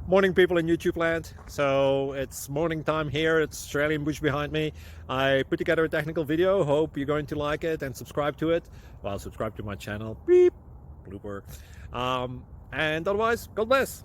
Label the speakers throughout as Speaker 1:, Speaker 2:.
Speaker 1: Morning, people in YouTube land. So it's morning time here. It's Australian bush behind me. I put together a technical video. Hope you're going to like it and subscribe to it. Well, subscribe to my channel. Beep, blooper. And otherwise, God bless.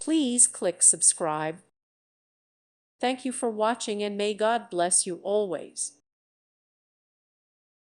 Speaker 2: Please click subscribe. Thank you for watching and may God bless you always.